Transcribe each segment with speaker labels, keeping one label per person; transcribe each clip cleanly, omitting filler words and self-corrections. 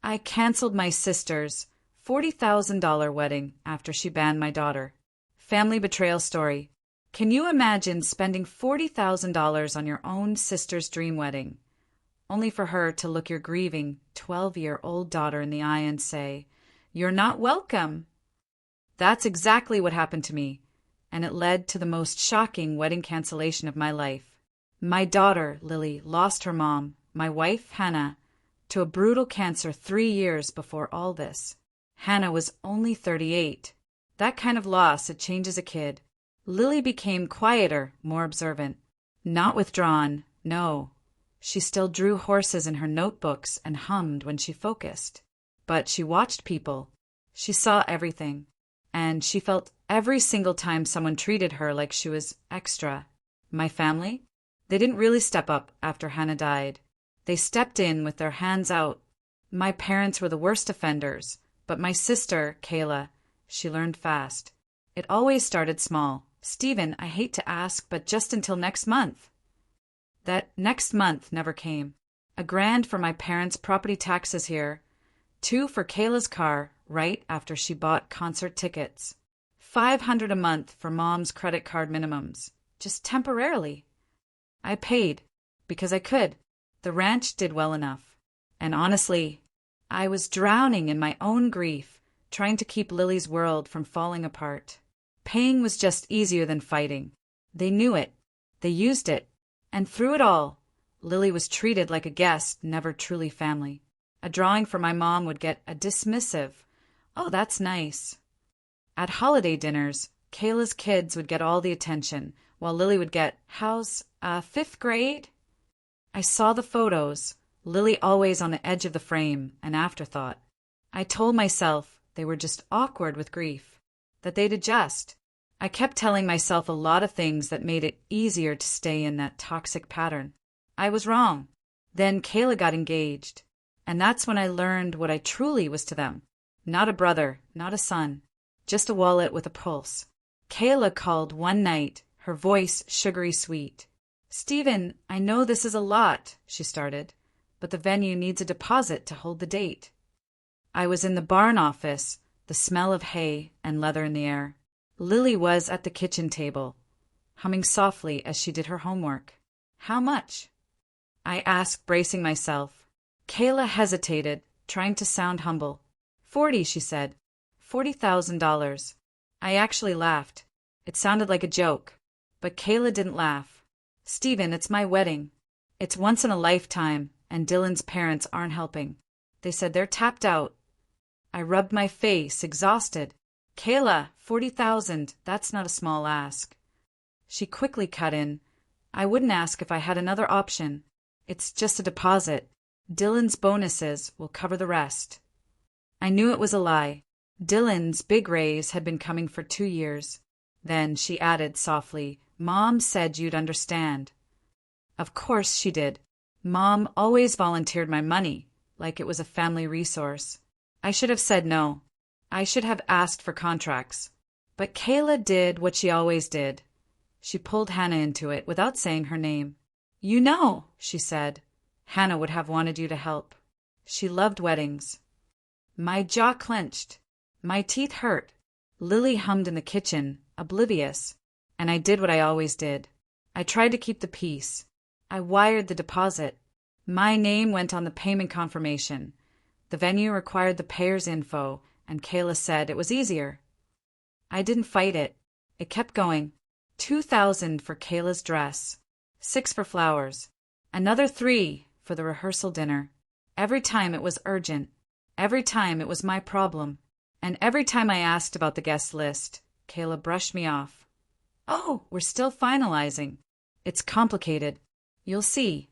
Speaker 1: I canceled my sister's $40,000 wedding after she banned my daughter. Family betrayal story. Can you imagine spending $40,000 on your own sister's dream wedding, only for her to look your grieving 12-year-old daughter in the eye and say, "You're not welcome"? That's exactly what happened to me, and it led to the most shocking wedding cancellation of my life. My daughter, Lily, lost her mom, my wife, Hannah, to a brutal cancer 3 years before all this. Hannah was only 38. That kind of loss, it changes a kid. Lily became quieter, more observant. Not withdrawn, no. She still drew horses in her notebooks and hummed when she focused. But she watched people. She saw everything. And she felt every single time someone treated her like she was extra. My family? They didn't really step up after Hannah died. They stepped in with their hands out. My parents were the worst offenders, but my sister, Kayla, she learned fast. It always started small. "Stephen, I hate to ask, but just until next month." That next month never came. $1,000 for my parents' property taxes here, $2 for Kayla's car right after she bought concert tickets, $500 a month for mom's credit card minimums, just temporarily. I paid, because I could. The ranch did well enough. And honestly, I was drowning in my own grief, trying to keep Lily's world from falling apart. Paying was just easier than fighting. They knew it. They used it. And through it all, Lily was treated like a guest, never truly family. A drawing for my mom would get a dismissive, "Oh, that's nice." At holiday dinners, Kayla's kids would get all the attention, while Lily would get, "How's, 5th grade?" I saw the photos, Lily always on the edge of the frame, an afterthought. I told myself they were just awkward with grief, that they'd adjust. I kept telling myself a lot of things that made it easier to stay in that toxic pattern. I was wrong. Then Kayla got engaged, and that's when I learned what I truly was to them. Not a brother, not a son, just a wallet with a pulse. Kayla called one night, her voice sugary sweet. "Stephen, I know this is a lot," she started, "but the venue needs a deposit to hold the date." I was in the barn office, the smell of hay and leather in the air. Lily was at the kitchen table, humming softly as she did her homework. "How much?" I asked, bracing myself. Kayla hesitated, trying to sound humble. 40, she said. $40,000. I actually laughed. It sounded like a joke. But Kayla didn't laugh. "Stephen, it's my wedding. It's once in a lifetime, and Dylan's parents aren't helping. They said they're tapped out." I rubbed my face, exhausted. "Kayla, 40,000, that's not a small ask." She quickly cut in. "I wouldn't ask if I had another option. It's just a deposit. Dylan's bonuses will cover the rest." I knew it was a lie. Dylan's big raise had been coming for 2 years. Then she added softly, "Mom said you'd understand." Of course she did. Mom always volunteered my money, like it was a family resource. I should have said no. I should have asked for contracts. But Kayla did what she always did. She pulled Hannah into it without saying her name. "You know," she said, "Hannah would have wanted you to help. She loved weddings." My jaw clenched. My teeth hurt. Lily hummed in the kitchen, oblivious, and I did what I always did. I tried to keep the peace. I wired the deposit. My name went on the payment confirmation. The venue required the payer's info, and Kayla said it was easier. I didn't fight it. It kept going. 2,000 for Kayla's dress, 6 for flowers, another 3 for the rehearsal dinner. Every time it was urgent. Every time it was my problem. And every time I asked about the guest list, Kayla brushed me off. "Oh, we're still finalizing. It's complicated. You'll see."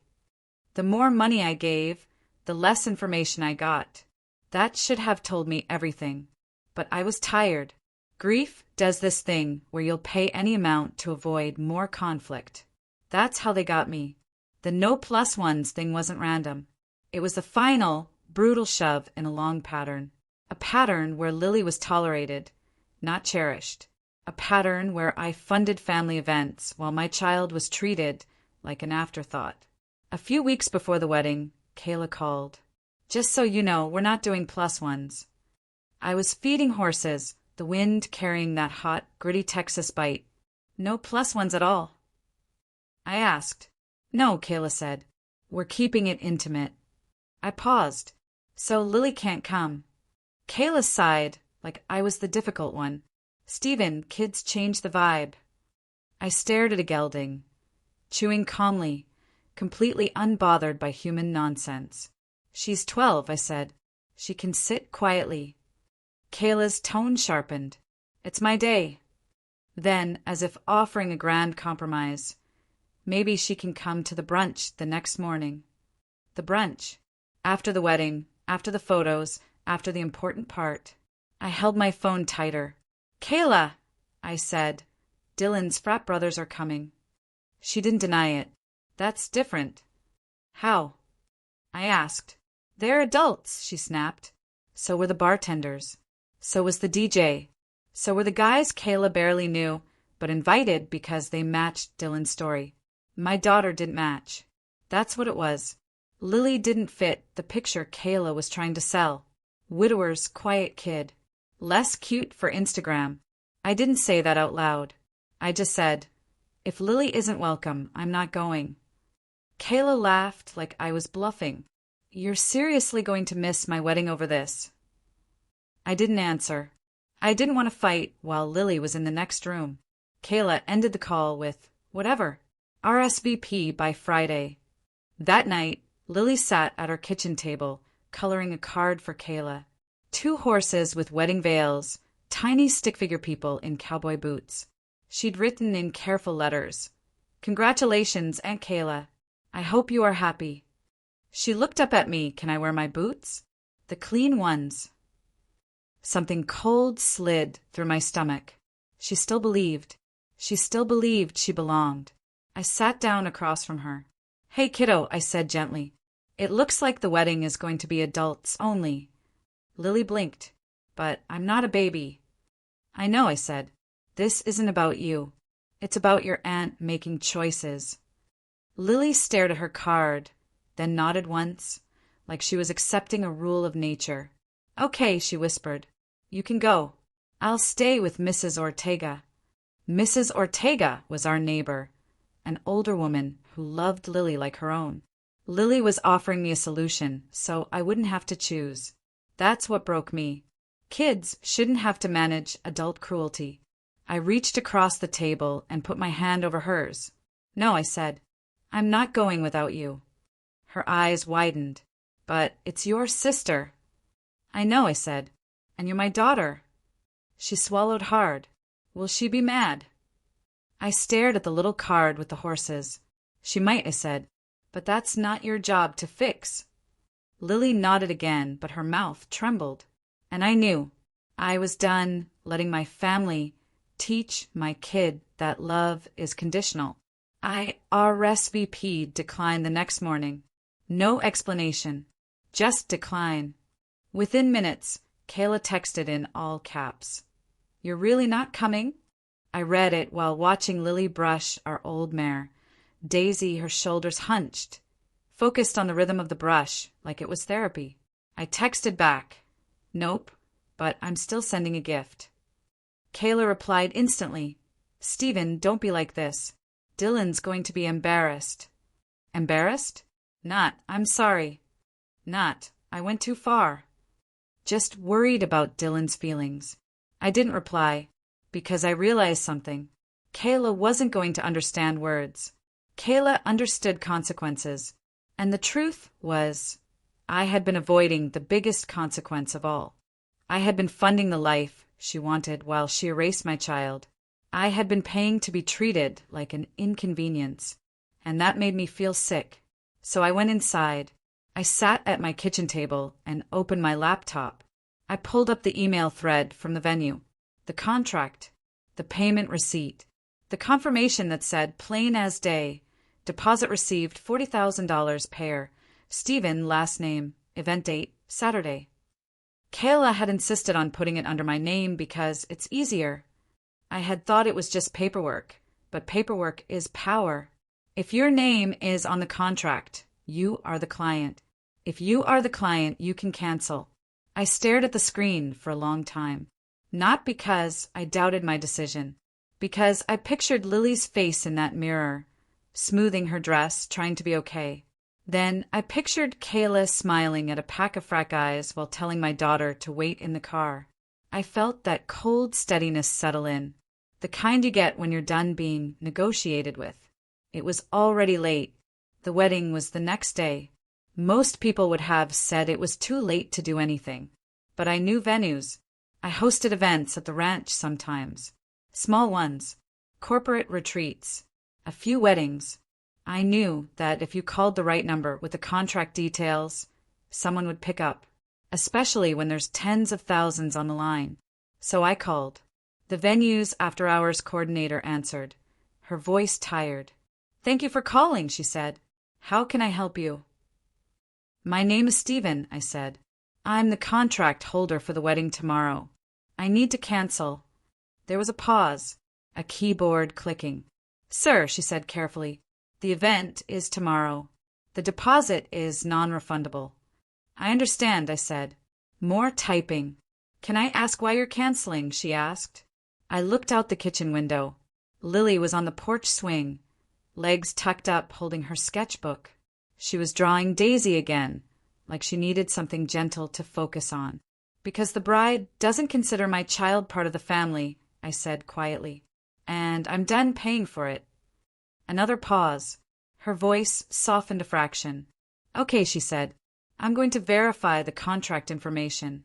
Speaker 1: The more money I gave, the less information I got. That should have told me everything. But I was tired. Grief does this thing where you'll pay any amount to avoid more conflict. That's how they got me. The no plus ones thing wasn't random. It was the final, brutal shove in a long pattern. A pattern where Lily was tolerated, not cherished. A pattern where I funded family events while my child was treated like an afterthought. A few weeks before the wedding, Kayla called. Just so you know, we're not doing plus ones. I was feeding horses, the wind carrying that hot, gritty Texas bite. No plus ones at all. I asked. No, Kayla said. We're keeping it intimate. I paused. So Lily can't come. Kayla sighed, like I was the difficult one. Stephen, kids change the vibe. I stared at a gelding, chewing calmly, completely unbothered by human nonsense. She's 12, I said. She can sit quietly. Kayla's tone sharpened. It's my day. Then, as if offering a grand compromise, maybe she can come to the brunch the next morning. The brunch. After the wedding, after the photos, after the important part. I held my phone tighter. Kayla, I said, Dylan's frat brothers are coming. She didn't deny it. That's different. How? I asked. They're adults, she snapped. So were the bartenders. So was the DJ. So were the guys Kayla barely knew, but invited because they matched Dylan's story. My daughter didn't match. That's what it was. Lily didn't fit the picture Kayla was trying to sell. Widower's quiet kid. Less cute for Instagram. I didn't say that out loud. I just said, if Lily isn't welcome, I'm not going. Kayla laughed like I was bluffing. You're seriously going to miss my wedding over this? I didn't answer. I didn't want to fight while Lily was in the next room. Kayla ended the call with, whatever. RSVP by Friday. That night, Lily sat at her kitchen table, coloring a card for Kayla. 2 horses with wedding veils, tiny stick-figure people in cowboy boots. She'd written in careful letters, Congratulations, Aunt Kayla. I hope you are happy. She looked up at me. Can I wear my boots? The clean ones. Something cold slid through my stomach. She still believed. She still believed she belonged. I sat down across from her. Hey, kiddo, I said gently. It looks like the wedding is going to be adults only. Lily blinked. But I'm not a baby. I know, I said. This isn't about you. It's about your aunt making choices. Lily stared at her card, then nodded once, like she was accepting a rule of nature. Okay, she whispered. You can go. I'll stay with Mrs. Ortega. Mrs. Ortega was our neighbor, an older woman who loved Lily like her own. Lily was offering me a solution, so I wouldn't have to choose. That's what broke me. Kids shouldn't have to manage adult cruelty. I reached across the table and put my hand over hers. No, I said. I'm not going without you. Her eyes widened. But it's your sister. I know, I said. And you're my daughter. She swallowed hard. Will she be mad? I stared at the little card with the horses. She might, I said. But that's not your job to fix. Lily nodded again, but her mouth trembled. And I knew. I was done letting my family teach my kid that love is conditional. I RSVP'd decline the next morning. No explanation. Just decline. Within minutes, Kayla texted in all caps. You're really not coming? I read it while watching Lily brush our old mare. Daisy, her shoulders hunched, focused on the rhythm of the brush like it was therapy. I texted back. Nope, but I'm still sending a gift. Kayla replied instantly. Stephen, don't be like this. Dylan's going to be embarrassed. Embarrassed? Not. I'm sorry. Not. I went too far. Just worried about Dylan's feelings. I didn't reply, because I realized something. Kayla wasn't going to understand words. Kayla understood consequences. And the truth was, I had been avoiding the biggest consequence of all. I had been funding the life she wanted while she erased my child. I had been paying to be treated like an inconvenience, and that made me feel sick. So I went inside. I sat at my kitchen table and opened my laptop. I pulled up the email thread from the venue, the contract, the payment receipt, the confirmation that said plain as day, deposit received $40,000 payer, Stephen last name, event date, Saturday. Kayla had insisted on putting it under my name because it's easier. I had thought it was just paperwork, but paperwork is power. If your name is on the contract, you are the client. If you are the client, you can cancel. I stared at the screen for a long time. Not because I doubted my decision, because I pictured Lily's face in that mirror, smoothing her dress, trying to be okay. Then I pictured Kayla smiling at a pack of frat guys while telling my daughter to wait in the car. I felt that cold steadiness settle in, the kind you get when you're done being negotiated with. It was already late. The wedding was the next day. Most people would have said it was too late to do anything. But I knew venues. I hosted events at the ranch sometimes. Small ones. Corporate retreats. A few weddings. I knew that if you called the right number with the contract details, someone would pick up, especially when there's tens of thousands on the line. So I called. The venue's after-hours coordinator answered, her voice tired. "Thank you for calling," she said. "How can I help you?" "My name is Stephen," I said. "I'm the contract holder for the wedding tomorrow. I need to cancel." There was a pause, a keyboard clicking. "Sir," she said carefully, "the event is tomorrow. The deposit is non-refundable." "I understand," I said. More typing. "Can I ask why you're canceling?" she asked. I looked out the kitchen window. Lily was on the porch swing, legs tucked up, holding her sketchbook. She was drawing Daisy again, like she needed something gentle to focus on. "Because the bride doesn't consider my child part of the family," I said quietly. "And I'm done paying for it." Another pause. Her voice softened a fraction. "Okay," she said. "I'm going to verify the contract information."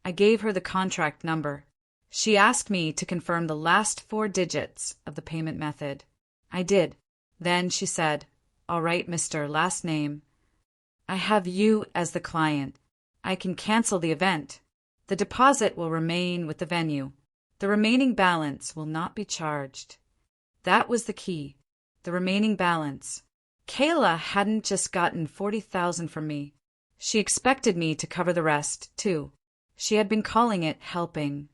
Speaker 1: I gave her the contract number. She asked me to confirm the last 4 digits of the payment method. I did. Then she said, "All right, Mr. Last name. I have you as the client. I can cancel the event. The deposit will remain with the venue. The remaining balance will not be charged." That was the key. The remaining balance. Kayla hadn't just gotten $40,000 from me. She expected me to cover the rest, too. She had been calling it helping.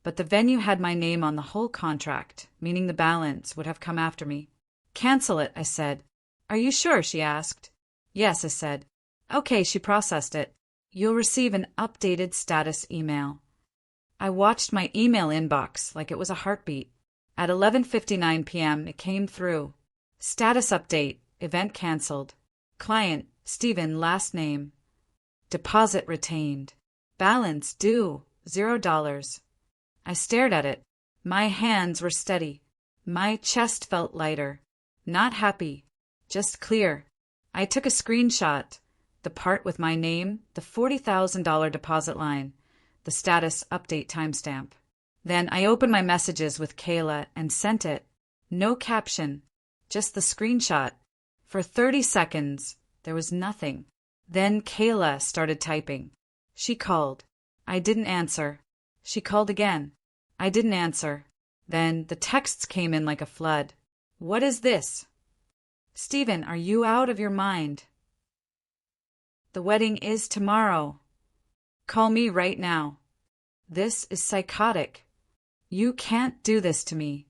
Speaker 1: But the venue had my name on the whole contract, meaning the balance would have come after me. "Cancel it," I said. "Are you sure?" she asked. "Yes," I said. "Okay," she processed it. "You'll receive an updated status email." I watched my email inbox like it was a heartbeat. At 11:59 p.m. it came through. Status update. Event canceled. Client, Stephen, last name. Deposit retained. Balance due, $0. I stared at it. My hands were steady. My chest felt lighter. Not happy, just clear. I took a screenshot. The part with my name, the $40,000 deposit line, the status update timestamp. Then I opened my messages with Kayla and sent it. No caption, just the screenshot. For 30 seconds, there was nothing. Then Kayla started typing. She called. I didn't answer. She called again. I didn't answer. Then the texts came in like a flood. "What is this?" "Stephen, are you out of your mind?" "The wedding is tomorrow." "Call me right now." "This is psychotic." "You can't do this to me."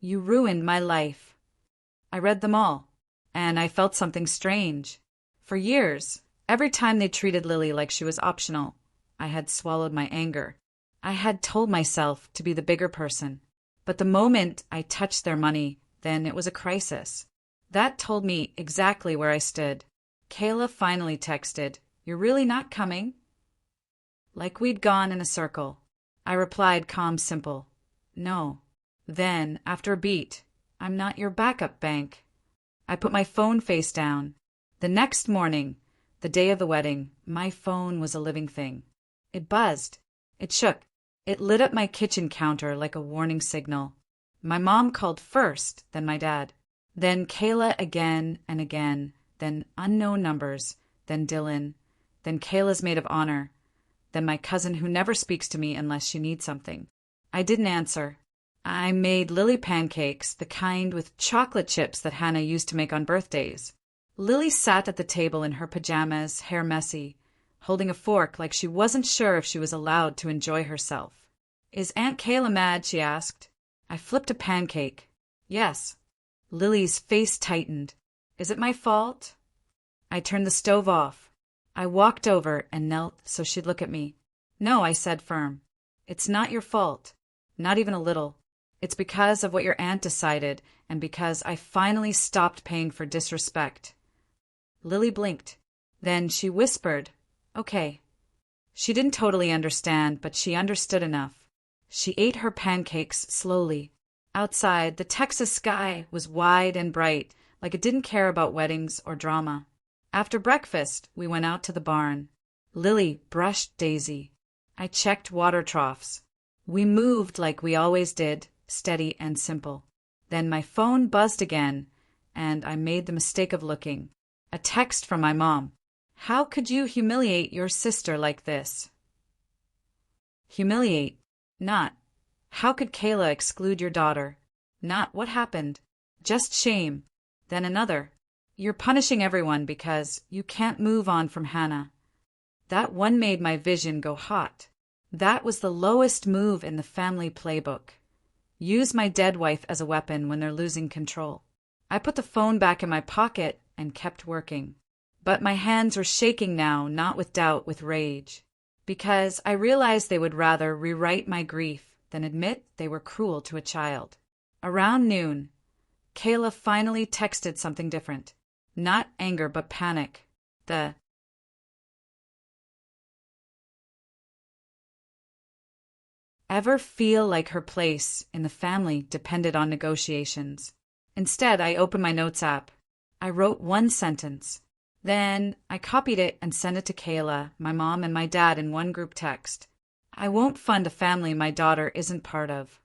Speaker 1: "You ruined my life." I read them all, and I felt something strange. For years, every time they treated Lily like she was optional, I had swallowed my anger. I had told myself to be the bigger person. But the moment I touched their money, then it was a crisis. That told me exactly where I stood. Kayla finally texted, "You're really not coming?" Like we'd gone in a circle. I replied calm, simple, "No." Then, after a beat, "I'm not your backup bank." I put my phone face down. The next morning, the day of the wedding, my phone was a living thing. It buzzed. It shook. It lit up my kitchen counter like a warning signal. My mom called first, then my dad. Then Kayla again and again, then unknown numbers, then Dylan, then Kayla's maid of honor, then my cousin who never speaks to me unless she needs something. I didn't answer. I made Lily pancakes, the kind with chocolate chips that Hannah used to make on birthdays. Lily sat at the table in her pajamas, hair messy, holding a fork like she wasn't sure if she was allowed to enjoy herself. "Is Aunt Kayla mad?" she asked. I flipped a pancake. "Yes." Lily's face tightened. "Is it my fault?" I turned the stove off. I walked over and knelt so she'd look at me. No, I said firm. It's not your fault. Not even a little. It's because of what your aunt decided and because I finally stopped paying for disrespect. Lily blinked. Then she whispered, "Okay." She didn't totally understand, but she understood enough. She ate her pancakes slowly. Outside, the Texas sky was wide and bright, like it didn't care about weddings or drama. After breakfast, we went out to the barn. Lily brushed Daisy. I checked water troughs. We moved like we always did, steady and simple. Then my phone buzzed again, and I made the mistake of looking. A text from my mom. "How could you humiliate your sister like this?" Humiliate. Not, "How could Kayla exclude your daughter?" Not, "What happened?" Just shame. Then another. "You're punishing everyone because you can't move on from Hannah." That one made my vision go hot. That was the lowest move in the family playbook. Use my dead wife as a weapon when they're losing control. I put the phone back in my pocket and kept working. But my hands were shaking now, not with doubt, with rage. Because I realized they would rather rewrite my grief than admit they were cruel to a child. Around noon, Kayla finally texted something different. Not anger, but panic. Ever feel like her place in the family depended on negotiations? Instead, I opened my notes app. I wrote one sentence. Then I copied it and sent it to Kayla, my mom, and my dad in one group text. "I won't fund a family my daughter isn't part of."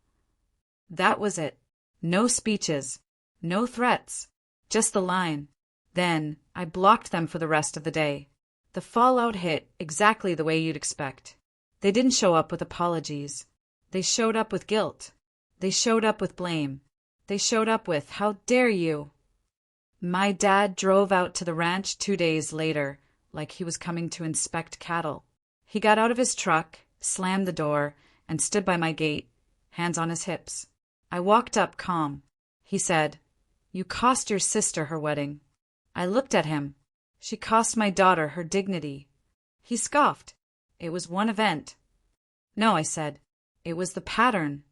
Speaker 1: That was it. No speeches. No threats. Just the line. Then I blocked them for the rest of the day. The fallout hit exactly the way you'd expect. They didn't show up with apologies. They showed up with guilt. They showed up with blame. They showed up with, "How dare you?" My dad drove out to the ranch 2 days later, like he was coming to inspect cattle. He got out of his truck, slammed the door, and stood by my gate, hands on his hips. I walked up calm. He said, "You cost your sister her wedding." I looked at him. "She cost my daughter her dignity." He scoffed. "It was one event." "No," I said. "It was the pattern."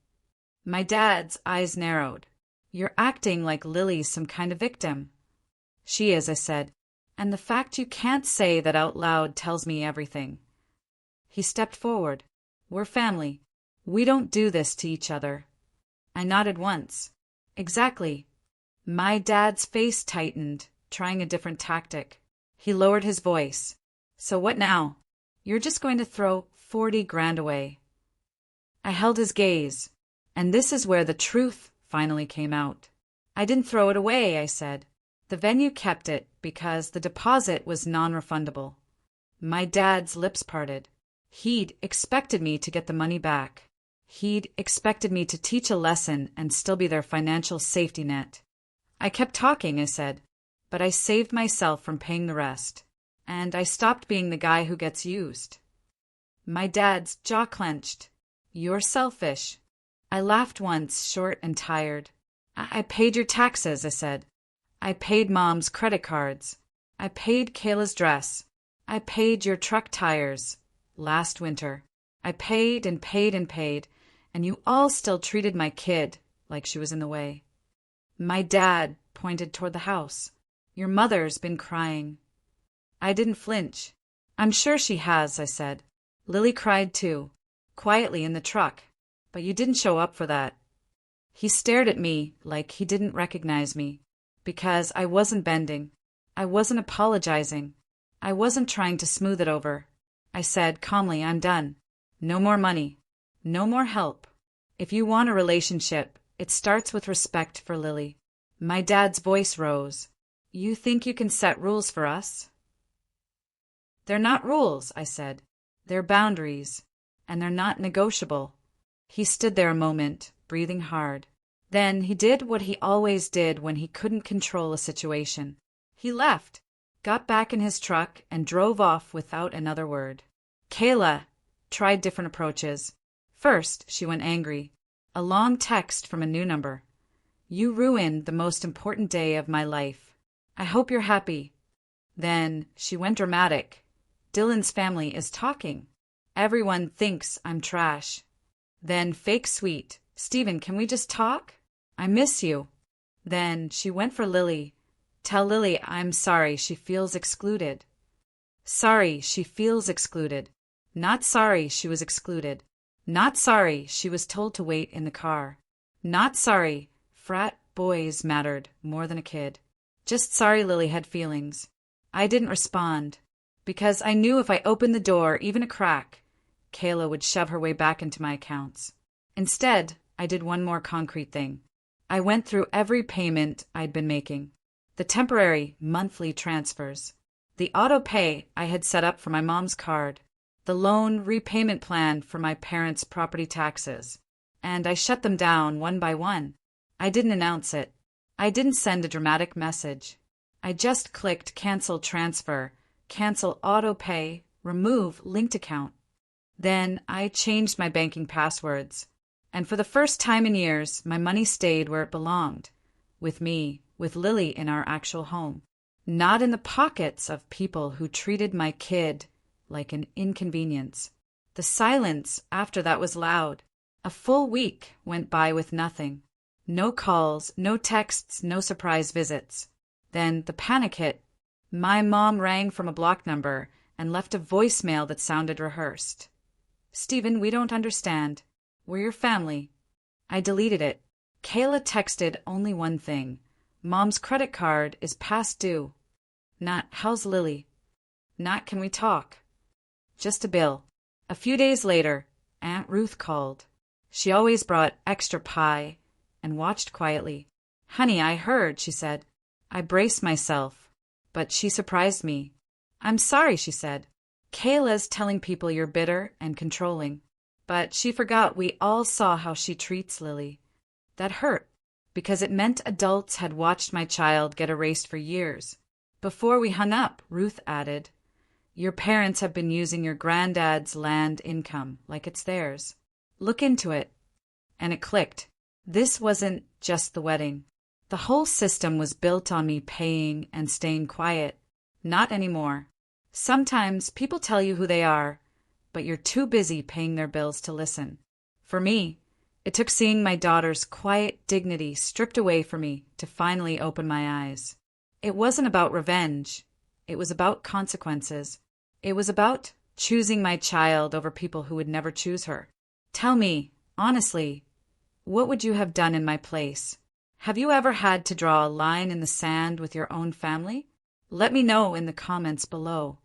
Speaker 1: My dad's eyes narrowed. "You're acting like Lily's some kind of victim." "She is," I said. "And the fact you can't say that out loud tells me everything." He stepped forward. "We're family. We don't do this to each other." I nodded once. "Exactly." My dad's face tightened, trying a different tactic. He lowered his voice. "So what now? You're just going to throw 40 grand away." I held his gaze, and this is where the truth finally came out. "I didn't throw it away," I said. "The venue kept it because the deposit was non-refundable." My dad's lips parted. He'd expected me to get the money back. He'd expected me to teach a lesson and still be their financial safety net. "I kept talking," I said, "but I saved myself from paying the rest. And I stopped being the guy who gets used." My dad's jaw clenched. "You're selfish." I laughed once, short and tired. I paid your taxes," I said. "I paid Mom's credit cards. I paid Kayla's dress. I paid your truck tires last winter. I paid and paid and paid, and you all still treated my kid like she was in the way." My dad pointed toward the house. "Your mother's been crying." I didn't flinch. "I'm sure she has," I said. "Lily cried too, quietly in the truck, but you didn't show up for that." He stared at me like he didn't recognize me, because I wasn't bending. I wasn't apologizing. I wasn't trying to smooth it over. I said calmly, "I'm done. No more money. No more help. If you want a relationship, it starts with respect for Lily." My dad's voice rose. "You think you can set rules for us?" "They're not rules," I said. "They're boundaries, and they're not negotiable." He stood there a moment, breathing hard. Then he did what he always did when he couldn't control a situation. He left, got back in his truck, and drove off without another word. Kayla tried different approaches. First, she went angry. A long text from a new number. "You ruined the most important day of my life. I hope you're happy." Then she went dramatic. Dylan's family is talking. Everyone thinks I'm trash. Then fake sweet. Steven, can we just talk? I miss you. Then she went for Lily. Tell Lily I'm sorry she feels excluded. Sorry she feels excluded. Not sorry she was excluded. Not sorry she was told to wait in the car. Not sorry frat boys mattered more than a kid. Just sorry Lily had feelings. I didn't respond, because I knew if I opened the door even a crack, Kayla would shove her way back into my accounts. Instead, I did one more concrete thing. I went through every payment I'd been making. The temporary monthly transfers. The auto pay I had set up for my mom's card. The loan repayment plan for my parents' property taxes. And I shut them down one by one. I didn't announce it. I didn't send a dramatic message. I just clicked cancel transfer, cancel auto pay, remove linked account. Then I changed my banking passwords. And for the first time in years, my money stayed where it belonged. With me, with Lily in our actual home. Not in the pockets of people who treated my kid like an inconvenience. The silence after that was loud. A full week went by with nothing. No calls, no texts, no surprise visits. Then the panic hit. My mom rang from a block number and left a voicemail that sounded rehearsed. Steven, we don't understand. We're your family. I deleted it. Kayla texted only one thing. Mom's credit card is past due. Not, how's Lily? Not, can we talk? Just a bill. A few days later, Aunt Ruth called. She always brought extra pie and watched quietly. Honey, I heard, she said. I braced myself, but she surprised me. I'm sorry, she said. Kayla's telling people you're bitter and controlling. But she forgot we all saw how she treats Lily. That hurt, because it meant adults had watched my child get erased for years. Before we hung up, Ruth added, your parents have been using your granddad's land income like it's theirs. Look into it. And it clicked. This wasn't just the wedding. The whole system was built on me paying and staying quiet. Not anymore. Sometimes people tell you who they are, but you're too busy paying their bills to listen. For me, it took seeing my daughter's quiet dignity stripped away from me to finally open my eyes. It wasn't about revenge. It was about consequences. It was about choosing my child over people who would never choose her. Tell me, honestly, what would you have done in my place? Have you ever had to draw a line in the sand with your own family? Let me know in the comments below.